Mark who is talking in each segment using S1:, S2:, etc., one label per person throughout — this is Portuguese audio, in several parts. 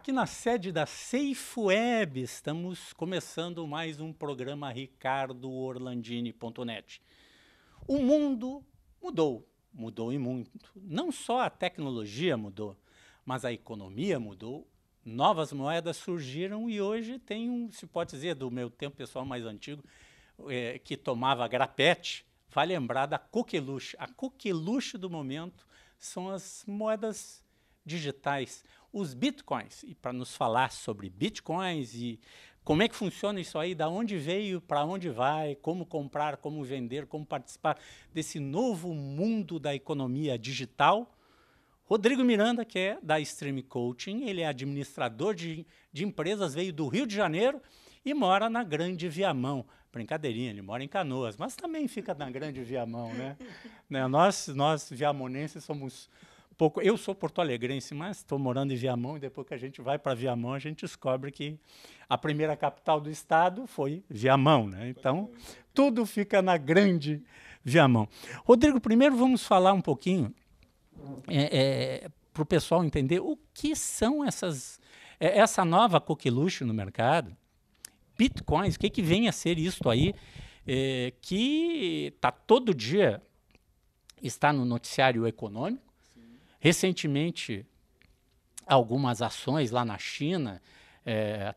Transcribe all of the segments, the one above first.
S1: Aqui na sede da Safe Web, estamos começando mais um programa ricardoorlandini.net. O mundo mudou e muito. Não só a tecnologia mudou, mas a economia mudou, novas moedas surgiram e hoje tem se pode dizer, do meu tempo pessoal mais antigo, que tomava grapete, vai lembrar da coqueluche. A coqueluche do momento são as moedas digitais, os bitcoins. E para nos falar sobre bitcoins e como é que funciona isso aí, da onde veio, para onde vai, como comprar, como vender, como participar desse novo mundo da economia digital, Rodrigo Miranda, que é da Stream Coaching, ele é administrador de empresas, veio do Rio de Janeiro e mora na Grande Viamão. Brincadeirinha, ele mora em Canoas, mas também fica na Grande Viamão, né? Nós viamonenses somos pouco. Eu sou porto-alegrense, mas estou morando em Viamão e depois que a gente vai para Viamão, a gente descobre que a primeira capital do estado foi Viamão, né? Então, tudo fica na Grande Viamão. Rodrigo, primeiro vamos falar um pouquinho para o pessoal entender o que são essa nova coqueluche no mercado, bitcoins, o que vem a ser isso aí, que está todo dia, está no noticiário econômico. Sim. Recentemente, algumas ações lá na China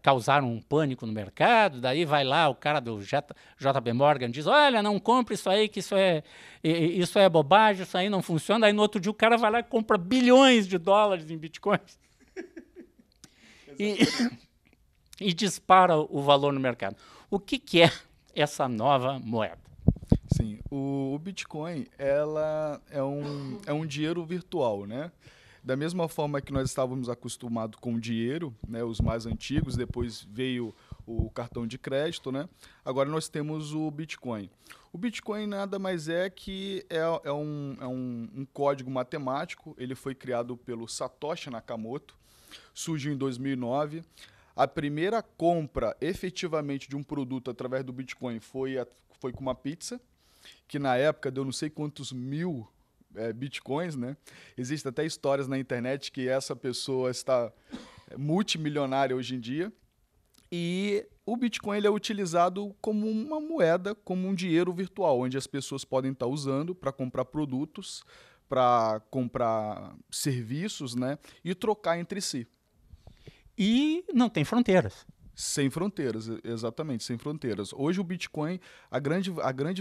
S1: causaram um pânico no mercado, daí vai lá o cara do JP Morgan diz, olha, não compre isso aí, que isso é bobagem, isso aí não funciona, aí no outro dia o cara vai lá e compra bilhões de dólares em bitcoins e dispara o valor no mercado. O que é essa nova moeda?
S2: Sim, o Bitcoin ela é um dinheiro virtual, né? Da mesma forma que nós estávamos acostumados com o dinheiro, né, os mais antigos, depois veio o cartão de crédito, né? Agora nós temos o Bitcoin. O Bitcoin nada mais é que é um código matemático. Ele foi criado pelo Satoshi Nakamoto, surgiu em 2009. A primeira compra efetivamente de um produto através do Bitcoin foi com uma pizza, que na época deu não sei quantos mil bitcoins, né? Existem até histórias na internet que essa pessoa está multimilionária hoje em dia. E o Bitcoin ele é utilizado como uma moeda, como um dinheiro virtual, onde as pessoas podem estar usando para comprar produtos, para comprar serviços, né? E trocar entre si.
S1: E não tem fronteiras.
S2: Sem fronteiras, exatamente, sem fronteiras. Hoje o Bitcoin, a grande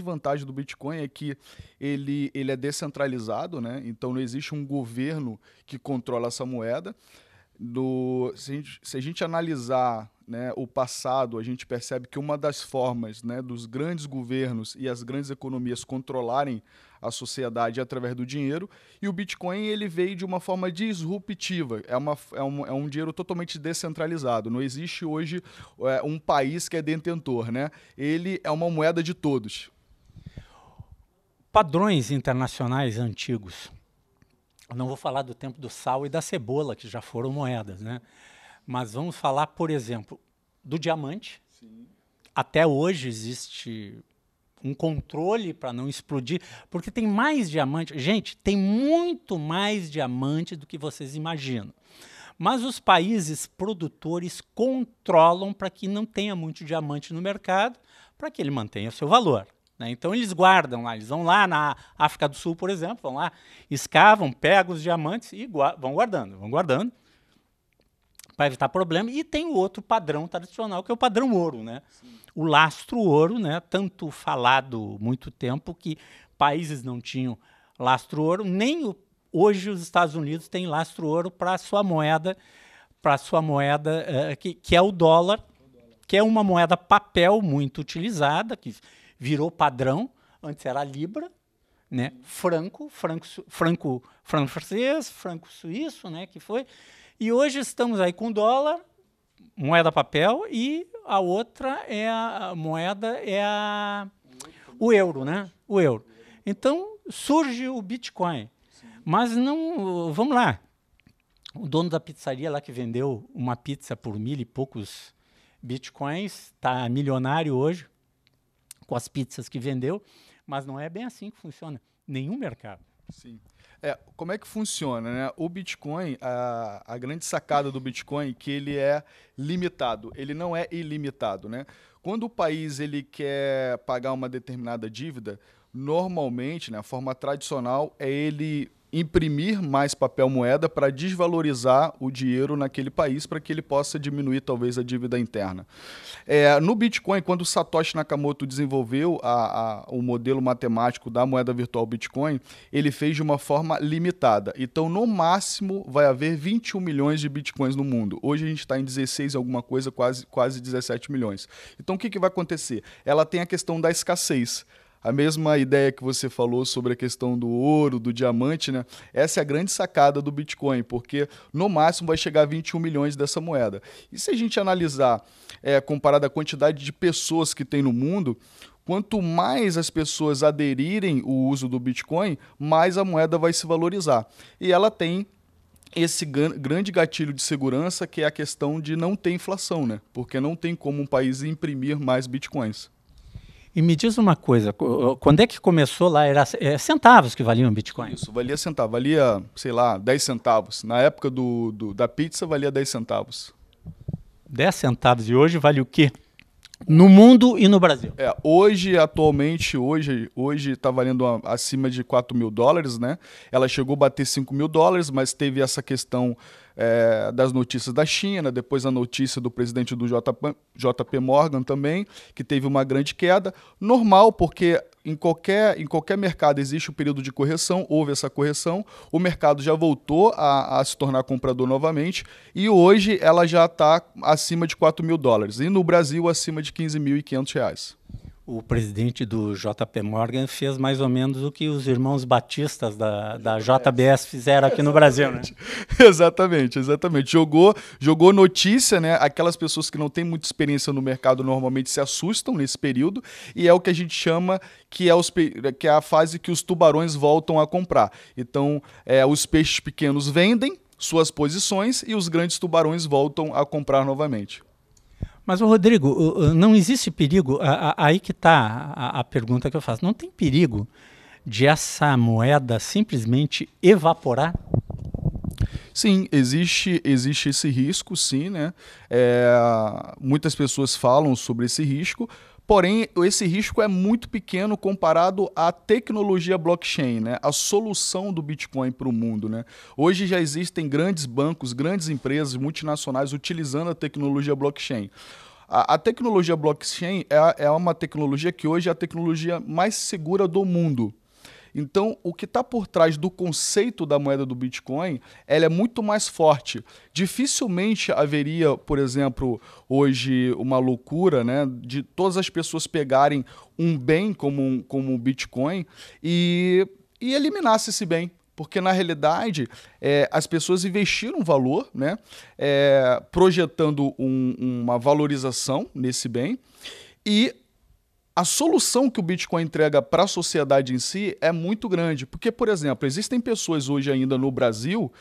S2: vantagem do Bitcoin é que ele é descentralizado, né? Então não existe um governo que controla essa moeda. Se a gente analisar, né, o passado, a gente percebe que uma das formas, né, dos grandes governos e as grandes economias controlarem a sociedade através do dinheiro, e o Bitcoin ele veio de uma forma disruptiva, é um dinheiro totalmente descentralizado, não existe hoje um país que é detentor, né? Ele é uma moeda de todos.
S1: Padrões internacionais antigos. Eu não vou falar do tempo do sal e da cebola, que já foram moedas, né? Mas vamos falar, por exemplo, do diamante. Sim. Até hoje existe um controle para não explodir, porque tem mais diamante. Gente, tem muito mais diamante do que vocês imaginam. Mas os países produtores controlam para que não tenha muito diamante no mercado, para que ele mantenha o seu valor. Então eles guardam lá, eles vão lá na África do Sul, por exemplo, vão lá, escavam, pegam os diamantes e vão guardando, para evitar problema. E tem o outro padrão tradicional, que é o padrão ouro, né? O lastro ouro, né? Tanto falado muito tempo que países não tinham lastro ouro, nem hoje os Estados Unidos têm lastro ouro para a sua moeda, que é o dólar, que é uma moeda papel muito utilizada, que virou padrão. Antes era a libra, né? Franco francês, franco suíço, né? Que foi. E hoje estamos aí com dólar, moeda papel, e a outra o euro, né? O euro. Então surge o Bitcoin. Mas não, vamos lá. O dono da pizzaria lá que vendeu uma pizza por 1.000 e poucos bitcoins está milionário hoje com as pizzas que vendeu, mas não é bem assim que funciona nenhum mercado.
S2: Sim. Como é que funciona, né? O Bitcoin, a grande sacada do Bitcoin é que ele é limitado, ele não é ilimitado, né? Quando o país ele quer pagar uma determinada dívida, normalmente, né, a forma tradicional é ele imprimir mais papel moeda para desvalorizar o dinheiro naquele país para que ele possa diminuir talvez a dívida interna. No Bitcoin, quando o Satoshi Nakamoto desenvolveu o modelo matemático da moeda virtual Bitcoin, ele fez de uma forma limitada. Então, no máximo, vai haver 21 milhões de Bitcoins no mundo. Hoje a gente está em 16 alguma coisa, quase 17 milhões. Então, o que vai acontecer? Ela tem a questão da escassez. A mesma ideia que você falou sobre a questão do ouro, do diamante, né? Essa é a grande sacada do Bitcoin, porque no máximo vai chegar a 21 milhões dessa moeda. E se a gente analisar, comparado à quantidade de pessoas que tem no mundo, quanto mais as pessoas aderirem o uso do Bitcoin, mais a moeda vai se valorizar. E ela tem esse grande gatilho de segurança, que é a questão de não ter inflação, né? Porque não tem como um país imprimir mais Bitcoins.
S1: E me diz uma coisa, quando é que começou lá? Era centavos que valiam Bitcoin?
S2: Isso, valia centavo, valia, sei lá, 10 centavos. Na época da pizza, valia 10 centavos.
S1: 10 centavos, e hoje vale o quê? No mundo e no Brasil?
S2: Atualmente está valendo acima de 4 mil dólares, né? Ela chegou a bater 5 mil dólares, mas teve essa questão das notícias da China, depois a notícia do presidente do JP Morgan também, que teve uma grande queda. Normal, porque em qualquer mercado existe um período de correção, houve essa correção, o mercado já voltou a se tornar comprador novamente, e hoje ela já está acima de 4 mil dólares, e no Brasil acima de 15.500 reais.
S1: O presidente do JP Morgan fez mais ou menos o que os irmãos batistas da JBS fizeram aqui no Brasil, né?
S2: Exatamente. Jogou notícia, né? Aquelas pessoas que não têm muita experiência no mercado normalmente se assustam nesse período, e é o que a gente chama que é a fase que os tubarões voltam a comprar. Então, os peixes pequenos vendem suas posições e os grandes tubarões voltam a comprar novamente.
S1: Mas, Rodrigo, não existe perigo, aí que está a pergunta que eu faço, não tem perigo de essa moeda simplesmente evaporar?
S2: Sim, existe esse risco, sim, né? Muitas pessoas falam sobre esse risco, porém, esse risco é muito pequeno comparado à tecnologia blockchain, né? A solução do Bitcoin para o mundo, né? Hoje já existem grandes bancos, grandes empresas multinacionais utilizando a tecnologia blockchain. A tecnologia blockchain é uma tecnologia que hoje é a tecnologia mais segura do mundo. Então, o que está por trás do conceito da moeda do Bitcoin, ela é muito mais forte. Dificilmente haveria, por exemplo, hoje uma loucura, né, de todas as pessoas pegarem um bem como o Bitcoin e eliminasse esse bem. Porque, na realidade, as pessoas investiram valor, né, projetando uma valorização nesse bem, e a solução que o Bitcoin entrega para a sociedade em si é muito grande. Porque, por exemplo, existem pessoas hoje ainda no Brasil,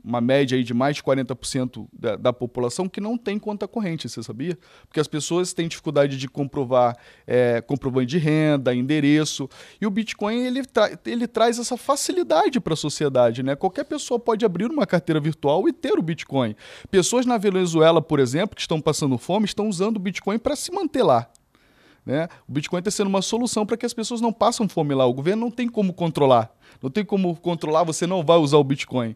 S2: uma média aí de mais de 40% da população, que não tem conta corrente, você sabia? Porque as pessoas têm dificuldade de comprovar comprovante de renda, endereço, e o Bitcoin ele traz essa facilidade para a sociedade, né? Qualquer pessoa pode abrir uma carteira virtual e ter o Bitcoin. Pessoas na Venezuela, por exemplo, que estão passando fome, estão usando o Bitcoin para se manter lá. Né? O Bitcoin está sendo uma solução para que as pessoas não passem fome lá. O governo não tem como controlar. Não tem como controlar, você não vai usar o Bitcoin.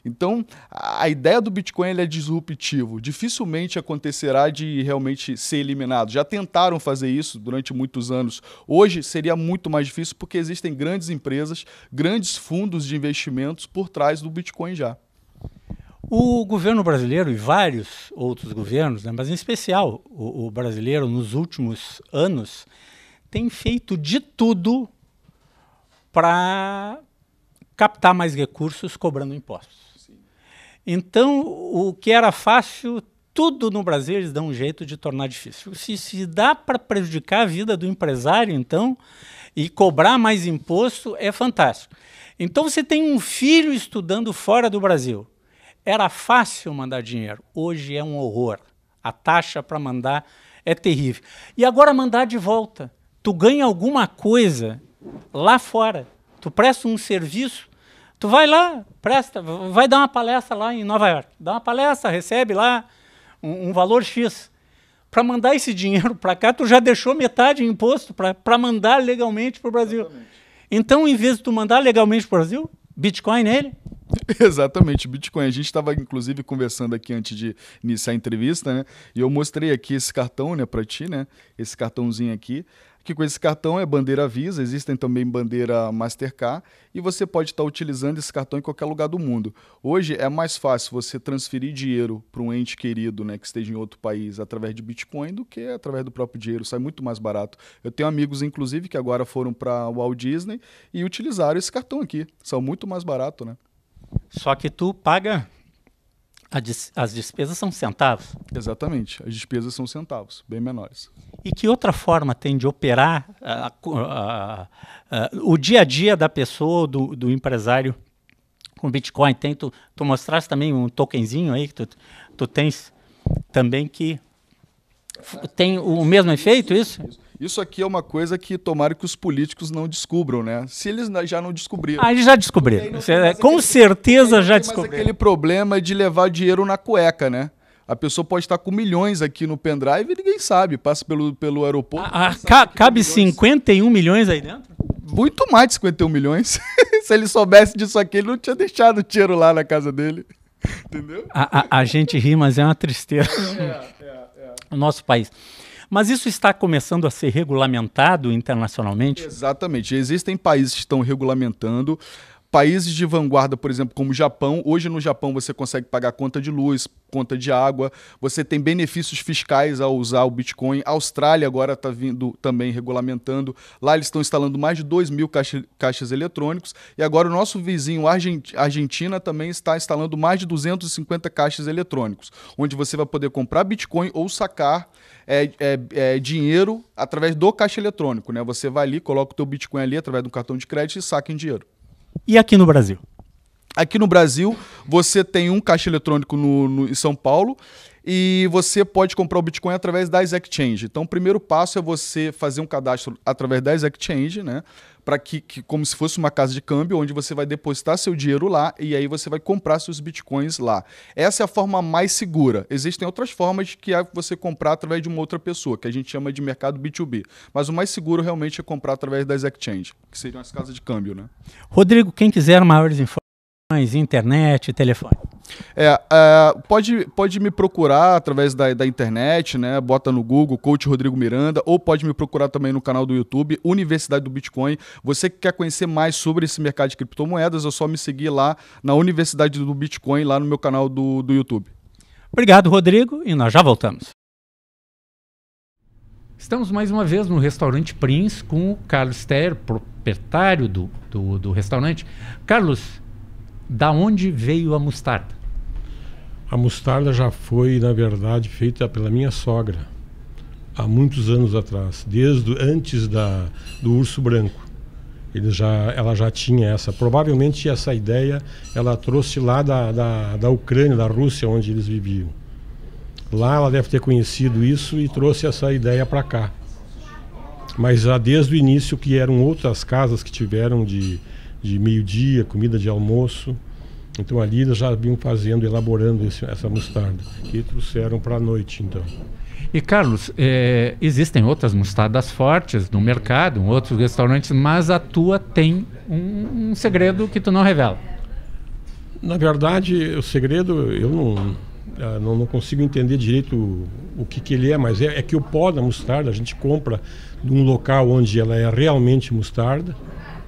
S2: Então, a ideia do Bitcoin é disruptivo. Dificilmente acontecerá de realmente ser eliminado. Já tentaram fazer isso durante muitos anos. Hoje seria muito mais difícil porque existem grandes empresas, grandes fundos de investimentos por trás do Bitcoin já.
S1: O governo brasileiro e vários outros governos, né, mas em especial o brasileiro, nos últimos anos, tem feito de tudo para captar mais recursos cobrando impostos. Sim. Então, o que era fácil, tudo no Brasil eles dão um jeito de tornar difícil. Se dá para prejudicar a vida do empresário, então, e cobrar mais imposto, é fantástico. Então, você tem um filho estudando fora do Brasil. Era fácil mandar dinheiro, hoje é um horror. A taxa para mandar é terrível. E agora mandar de volta. Tu ganha alguma coisa lá fora, tu presta um serviço, Tu vai lá, presta, vai dar uma palestra lá em Nova York. Dá uma palestra, recebe lá um valor X. Para mandar esse dinheiro para cá, tu já deixou metade em imposto para mandar legalmente para o Brasil. Exatamente. Então, em vez de tu mandar legalmente para o Brasil, Bitcoin nele.
S2: Exatamente, Bitcoin. A gente estava, inclusive, conversando aqui antes de iniciar a entrevista, né? E eu mostrei aqui esse cartão, né, para ti, né? Esse cartãozinho aqui. Que com esse cartão é bandeira Visa, existem também bandeira Mastercard, e você pode estar utilizando esse cartão em qualquer lugar do mundo. Hoje é mais fácil você transferir dinheiro para um ente querido, né, que esteja em outro país através de Bitcoin do que através do próprio dinheiro, sai muito mais barato. Eu tenho amigos, inclusive, que agora foram para o Walt Disney e utilizaram esse cartão aqui. São muito mais barato, né?
S1: Só que tu paga... As despesas são centavos.
S2: Exatamente, as despesas são centavos, bem menores.
S1: E que outra forma tem de operar o dia a dia da pessoa, do empresário com Bitcoin? Tu mostraste também um tokenzinho aí que tu tens também que tem o mesmo efeito, isso?
S2: Isso aqui é uma coisa que tomara que os políticos não descubram, né? Se eles já não descobriram.
S1: Ah, eles já descobriram. Com certeza já descobriram.
S2: Mas aquele problema de levar dinheiro na cueca, né? A pessoa pode estar com milhões aqui no pendrive e ninguém sabe. Passa pelo aeroporto.
S1: Cabe 51 milhões aí dentro?
S2: Muito mais de 51 milhões. Se ele soubesse disso aqui, ele não tinha deixado o dinheiro lá na casa dele. Entendeu?
S1: A gente ri, mas é uma tristeza. O nosso país. Mas isso está começando a ser regulamentado internacionalmente?
S2: Exatamente. Existem países que estão regulamentando. Países de vanguarda, por exemplo, como o Japão. Hoje no Japão você consegue pagar conta de luz, conta de água. Você tem benefícios fiscais ao usar o Bitcoin. A Austrália agora está vindo também regulamentando. Lá eles estão instalando mais de 2.000 caixas eletrônicos. E agora o nosso vizinho, a Argentina, também está instalando mais de 250 caixas eletrônicos, onde você vai poder comprar Bitcoin ou sacar dinheiro através do caixa eletrônico, né? Você vai ali, coloca o teu Bitcoin ali através do cartão de crédito e saca em dinheiro.
S1: E aqui no Brasil?
S2: Aqui no Brasil, você tem um caixa eletrônico em São Paulo e você pode comprar o Bitcoin através da Exchange. Então, o primeiro passo é você fazer um cadastro através da Exchange, né? Para que como se fosse uma casa de câmbio, onde você vai depositar seu dinheiro lá e aí você vai comprar seus Bitcoins lá. Essa é a forma mais segura. Existem outras formas que é você comprar através de uma outra pessoa, que a gente chama de mercado B2B. Mas o mais seguro realmente é comprar através das Exchange, que seriam as casas de câmbio, né?
S1: Rodrigo, quem quiser maiores informações, internet, telefone.
S2: Pode me procurar através da internet, né? Bota no Google, Coach Rodrigo Miranda, ou pode me procurar também no canal do YouTube, Universidade do Bitcoin. Você que quer conhecer mais sobre esse mercado de criptomoedas, é só me seguir lá na Universidade do Bitcoin, lá no meu canal do YouTube.
S1: Obrigado, Rodrigo, e nós já voltamos. Estamos mais uma vez no restaurante Prince com o Carlos Steyer, proprietário do restaurante. Carlos, da onde veio a mostarda?
S3: A mostarda já foi, na verdade, feita pela minha sogra há muitos anos atrás, desde antes do urso branco. Ela já tinha essa. Provavelmente essa ideia ela trouxe lá da Ucrânia, da Rússia, onde eles viviam. Lá ela deve ter conhecido isso e trouxe essa ideia para cá. Mas já desde o início, que eram outras casas que tiveram de meio-dia, comida de almoço. Então ali eles já vinham elaborando essa mostarda, que trouxeram para a noite, então.
S1: E Carlos, existem outras mostardas fortes no mercado, em outros restaurantes, mas a tua tem um segredo que tu não revela.
S3: Na verdade, o segredo eu não consigo entender direito o que ele é, mas é que o pó da mostarda a gente compra de um local onde ela é realmente mostarda.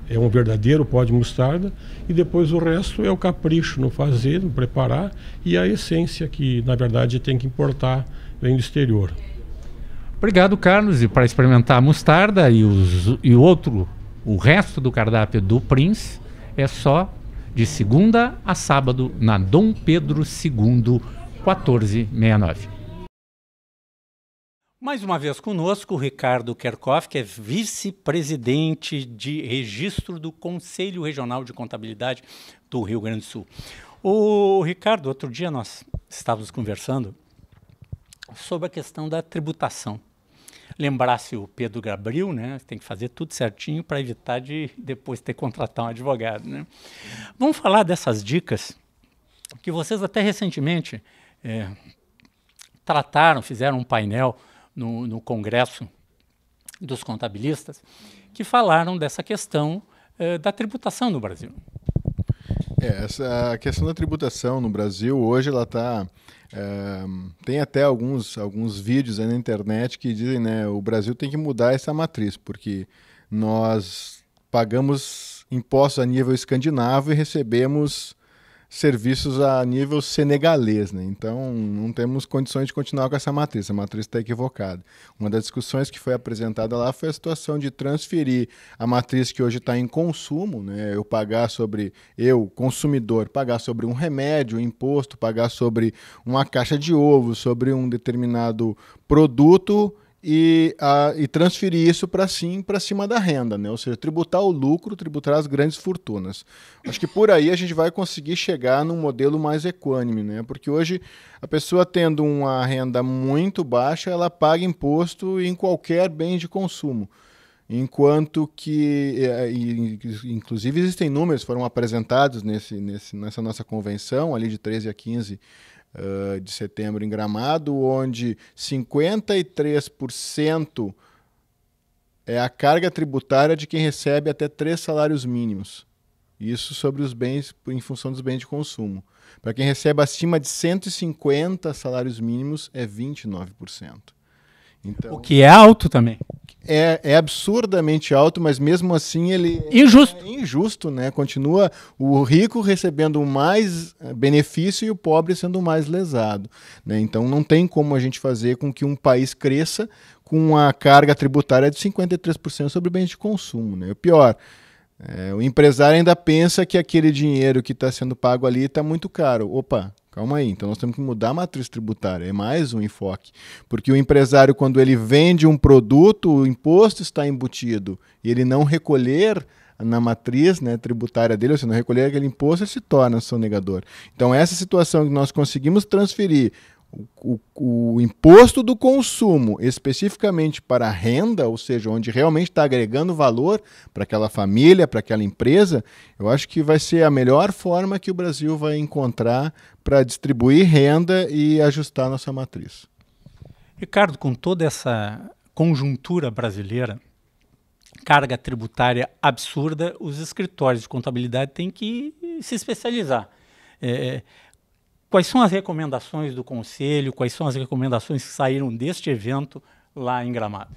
S3: É um verdadeiro pó de mostarda e depois o resto é o capricho no fazer, no preparar e a essência que, na verdade, tem que importar vem do exterior.
S1: Obrigado, Carlos. E para experimentar a mostarda o resto do cardápio do Prince é só de segunda a sábado na Dom Pedro II, 1469. Mais uma vez conosco o Ricardo Kerkhoff, que é vice-presidente de registro do Conselho Regional de Contabilidade do Rio Grande do Sul. O Ricardo, outro dia nós estávamos conversando sobre a questão da tributação. lembrasse o Pedro Gabriel, né? Tem que fazer tudo certinho para evitar de depois ter que contratar um advogado, né? Vamos falar dessas dicas que vocês até recentemente trataram, fizeram um painel no Congresso dos Contabilistas, que falaram dessa questão da tributação no Brasil.
S4: Essa questão da tributação no Brasil, hoje ela está... tem até alguns vídeos aí na internet que dizem, né, o Brasil tem que mudar essa matriz, porque nós pagamos impostos a nível escandinavo e recebemos serviços a nível senegalês, né? Então não temos condições de continuar com essa matriz, a matriz está equivocada. Uma das discussões que foi apresentada lá foi a situação de transferir a matriz que hoje está em consumo, né? Eu, consumidor, pagar sobre um remédio, um imposto, pagar sobre uma caixa de ovos, sobre um determinado produto e transferir isso para cima da renda, né? Ou seja, tributar o lucro, tributar as grandes fortunas. Acho que por aí a gente vai conseguir chegar num modelo mais equânime, né? Porque hoje a pessoa tendo uma renda muito baixa, ela paga imposto em qualquer bem de consumo. Enquanto que, inclusive existem números que foram apresentados nessa nossa convenção, ali de 13 a 15 de setembro em Gramado, onde 53% é a carga tributária de quem recebe até 3 salários mínimos. Isso sobre os bens, em função dos bens de consumo. Para quem recebe acima de 150 salários mínimos, é 29%. Então,
S1: o que é alto também.
S4: É absurdamente alto, mas mesmo assim ele
S1: injusto.
S4: É injusto, né? Continua o rico recebendo mais benefício e o pobre sendo mais lesado, né? Então não tem como a gente fazer com que um país cresça com uma carga tributária de 53% sobre bens de consumo, né? O pior, o empresário ainda pensa que aquele dinheiro que está sendo pago ali está muito caro. Opa, calma aí, então nós temos que mudar a matriz tributária, é mais um enfoque. Porque o empresário, quando ele vende um produto, o imposto está embutido e ele não recolher na matriz, né, tributária dele, ou seja, não recolher aquele imposto, ele se torna sonegador. Então essa situação que nós conseguimos transferir o imposto do consumo especificamente para a renda, ou seja, onde realmente está agregando valor para aquela família, para aquela empresa, eu acho que vai ser a melhor forma que o Brasil vai encontrar para distribuir renda e ajustar a nossa matriz.
S1: Ricardo, com toda essa conjuntura brasileira, carga tributária absurda, os escritórios de contabilidade têm que se especializar. Quais são as recomendações do Conselho? Quais são as recomendações que saíram deste evento lá em Gramado?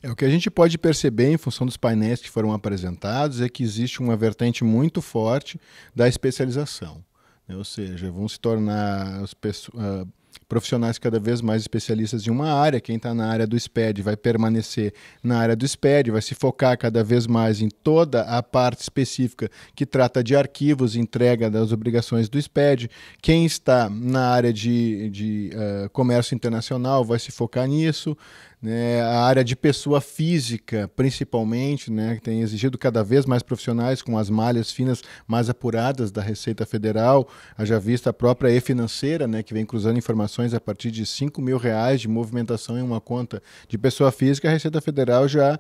S4: O que a gente pode perceber em função dos painéis que foram apresentados é que existe uma vertente muito forte da especialização, né? Ou seja, vão se tornar profissionais cada vez mais especialistas em uma área. Quem está na área do SPED vai permanecer na área do SPED, vai se focar cada vez mais em toda a parte específica que trata de arquivos, entrega das obrigações do SPED. Quem está na área de comércio internacional vai se focar nisso, né? A área de pessoa física, principalmente, né, que tem exigido cada vez mais profissionais com as malhas finas mais apuradas da Receita Federal, haja vista a própria e-financeira, né, que vem cruzando informações a partir de R$5.000 de movimentação em uma conta de pessoa física. A Receita Federal já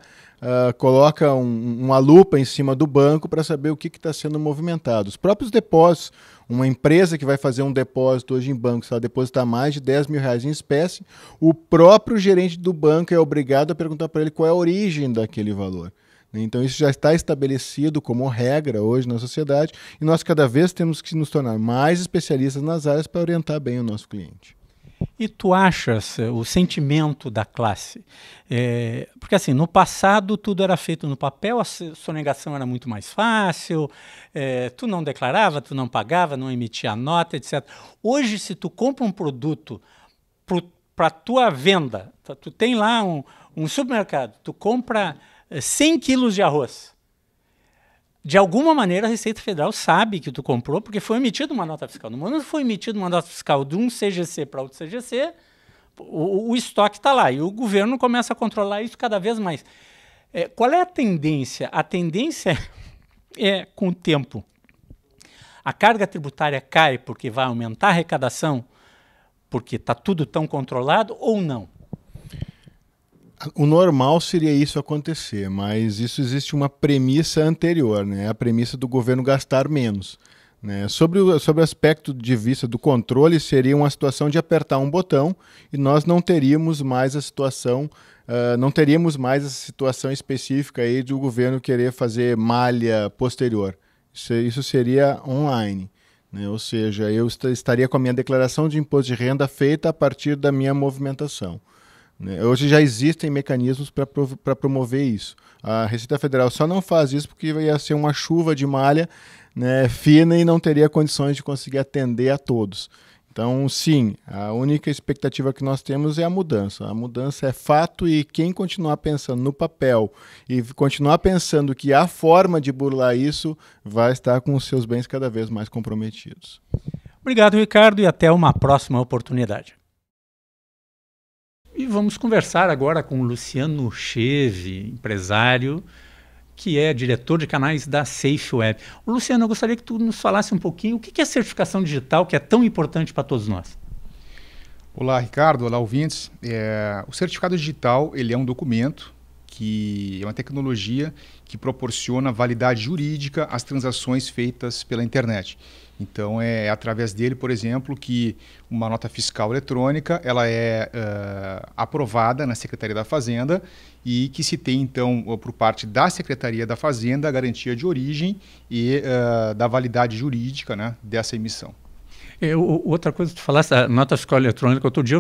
S4: coloca uma lupa em cima do banco para saber o que está sendo movimentado. Os próprios depósitos, uma empresa que vai fazer um depósito hoje em banco, se ela depositar mais de R$10.000 em espécie, o próprio gerente do banco é obrigado a perguntar para ele qual é a origem daquele valor. Então isso já está estabelecido como regra hoje na sociedade e nós cada vez temos que nos tornar mais especialistas nas áreas para orientar bem o nosso cliente.
S1: E tu achas o sentimento da classe? Porque assim, no passado tudo era feito no papel, a sonegação era muito mais fácil, tu não declarava, tu não pagava, não emitia nota, etc. Hoje, se tu compra um produto para tua venda, tu tem lá um supermercado, tu compra 100 quilos de arroz, de alguma maneira a Receita Federal sabe que tu comprou porque foi emitida uma nota fiscal. No momento que foi emitida uma nota fiscal de um CGC para outro CGC, o estoque está lá e o governo começa a controlar isso cada vez mais. Qual é a tendência? A tendência é, com o tempo, a carga tributária cai porque vai aumentar a arrecadação, porque está tudo tão controlado ou não?
S4: O normal seria isso acontecer, mas isso existe uma premissa anterior, né? A premissa do governo gastar menos. Né? Sobre o aspecto de vista do controle, seria uma situação de apertar um botão e nós não teríamos mais a situação, não teríamos mais essa situação específica aí de o governo querer fazer malha posterior. Isso seria online. Né? Ou seja, eu estaria com a minha declaração de imposto de renda feita a partir da minha movimentação. Hoje já existem mecanismos para promover isso. A Receita Federal só não faz isso porque ia ser uma chuva de malha, né, fina, e não teria condições de conseguir atender a todos. Então, sim, a única expectativa que nós temos é a mudança. A mudança é fato e quem continuar pensando no papel e continuar pensando que há forma de burlar isso, vai estar com os seus bens cada vez mais comprometidos.
S1: Obrigado, Ricardo, e até uma próxima oportunidade. E vamos conversar agora com o Luciano Cheve, empresário, que é diretor de canais da SafeWeb. Luciano, eu gostaria que tu nos falasse um pouquinho o que é certificação digital, que é tão importante para todos nós.
S5: Olá, Ricardo. Olá, ouvintes. O certificado digital ele é um documento que é uma tecnologia que proporciona validade jurídica às transações feitas pela internet. Então, é através dele, por exemplo, que uma nota fiscal eletrônica ela é aprovada na Secretaria da Fazenda e que se tem, então, por parte da Secretaria da Fazenda, a garantia de origem e da validade jurídica, né, dessa emissão.
S1: Outra coisa que tu falasse, a nota fiscal eletrônica, outro dia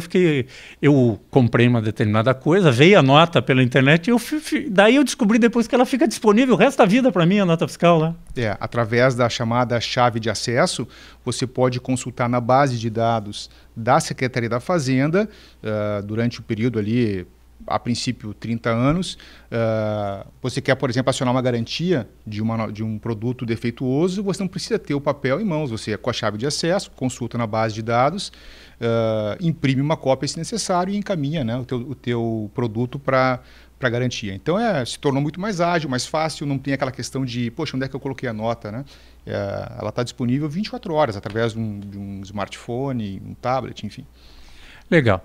S1: eu comprei uma determinada coisa, veio a nota pela internet e daí eu descobri depois que ela fica disponível o resto da vida para mim, a nota fiscal, né?
S5: Através da chamada chave de acesso, você pode consultar na base de dados da Secretaria da Fazenda, durante o período ali, a princípio 30 anos, você quer, por exemplo, acionar uma garantia de um produto defeituoso, você não precisa ter o papel em mãos, você com a chave de acesso, consulta na base de dados, imprime uma cópia se necessário e encaminha, né, o teu produto para garantia. Então se tornou muito mais ágil, mais fácil, não tem aquela questão de, poxa, onde é que eu coloquei a nota, né? Ela está disponível 24 horas através de um smartphone, um tablet, enfim.
S1: Legal.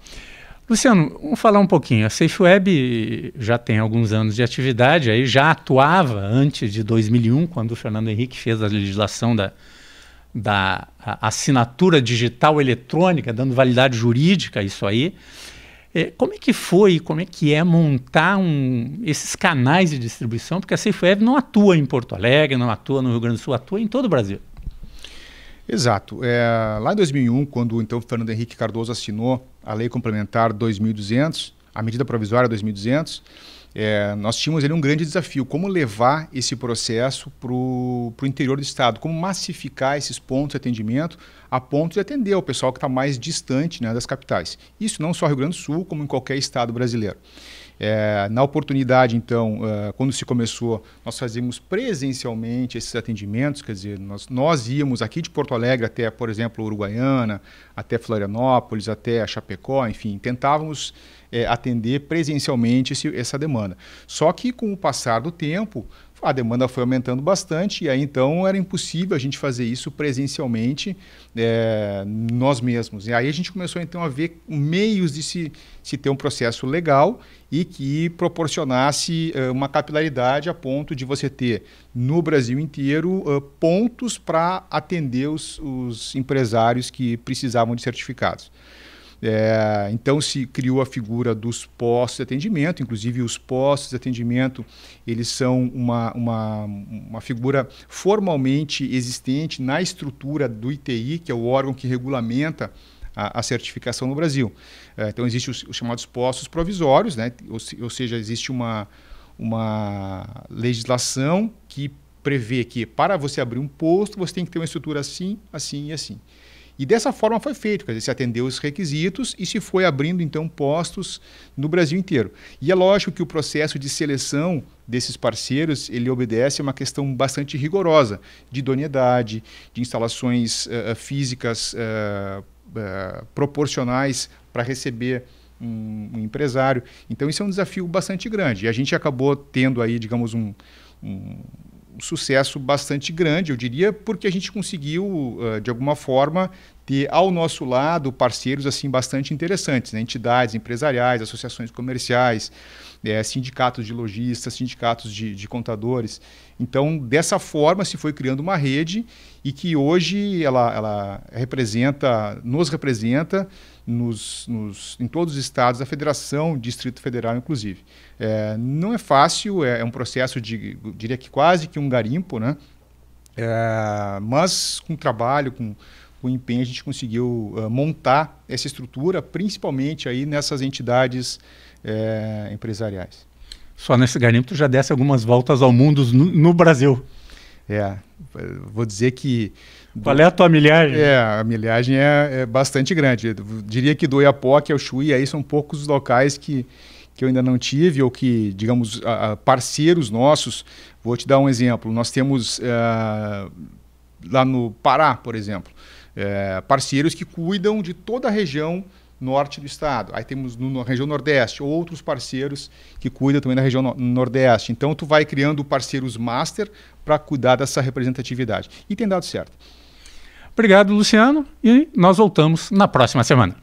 S1: Luciano, vamos falar um pouquinho. A SafeWeb já tem alguns anos de atividade, aí já atuava antes de 2001, quando o Fernando Henrique fez a legislação da assinatura digital eletrônica, dando validade jurídica a isso aí. Como é que foi, como é que é montar esses canais de distribuição? Porque a SafeWeb não atua em Porto Alegre, não atua no Rio Grande do Sul, atua em todo o Brasil.
S5: Exato. Lá em 2001, quando então Fernando Henrique Cardoso assinou a Lei Complementar 2200, a medida provisória 2200, nós tínhamos ali um grande desafio, como levar esse processo para o interior do estado, como massificar esses pontos de atendimento a ponto de atender o pessoal que está mais distante, né, das capitais. Isso não só no Rio Grande do Sul, como em qualquer estado brasileiro. Na oportunidade, então, quando se começou, nós fazíamos presencialmente esses atendimentos, quer dizer, nós íamos aqui de Porto Alegre até, por exemplo, Uruguaiana, até Florianópolis, até Chapecó, enfim, tentávamos atender presencialmente essa demanda. Só que com o passar do tempo, a demanda foi aumentando bastante e aí então era impossível a gente fazer isso presencialmente nós mesmos. E aí a gente começou então a ver meios de se ter um processo legal e que proporcionasse uma capilaridade a ponto de você ter no Brasil inteiro pontos para atender os empresários que precisavam de certificados. Então se criou a figura dos postos de atendimento, inclusive os postos de atendimento eles são uma figura formalmente existente na estrutura do ITI, que é o órgão que regulamenta a certificação no Brasil. Então existem os chamados postos provisórios, né? Ou seja, existe uma legislação que prevê que para você abrir um posto você tem que ter uma estrutura assim, assim e assim. E dessa forma foi feito, quer dizer, se atendeu os requisitos e se foi abrindo, então, postos no Brasil inteiro. E é lógico que o processo de seleção desses parceiros, ele obedece a uma questão bastante rigorosa de idoneidade, de instalações físicas proporcionais para receber um empresário. Então, isso é um desafio bastante grande. E a gente acabou tendo aí, digamos, um sucesso bastante grande, eu diria, porque a gente conseguiu, de alguma forma, ter ao nosso lado parceiros assim bastante interessantes, né? Entidades empresariais, associações comerciais, sindicatos de lojistas, sindicatos de contadores. Então, dessa forma, se foi criando uma rede e que hoje ela nos representa em todos os estados da Federação, Distrito Federal, inclusive. Não é fácil, é um processo diria que quase que um garimpo, né? Mas com trabalho, com empenho, a gente conseguiu montar essa estrutura, principalmente aí nessas entidades empresariais.
S1: Só nesse garimpo tu já desse algumas voltas ao mundo no Brasil.
S5: Vou dizer que...
S1: Qual é a tua milhagem?
S5: A milhagem é bastante grande. Eu diria que do Oiapoque ao Chuí, aí são poucos os locais que eu ainda não tive, ou que, digamos, parceiros nossos. Vou te dar um exemplo. Nós temos lá no Pará, por exemplo, parceiros que cuidam de toda a região norte do estado. Aí temos na região nordeste outros parceiros que cuidam também da região nordeste. Então, tu vai criando parceiros master para cuidar dessa representatividade. E tem dado certo.
S1: Obrigado, Luciano. E nós voltamos na próxima semana.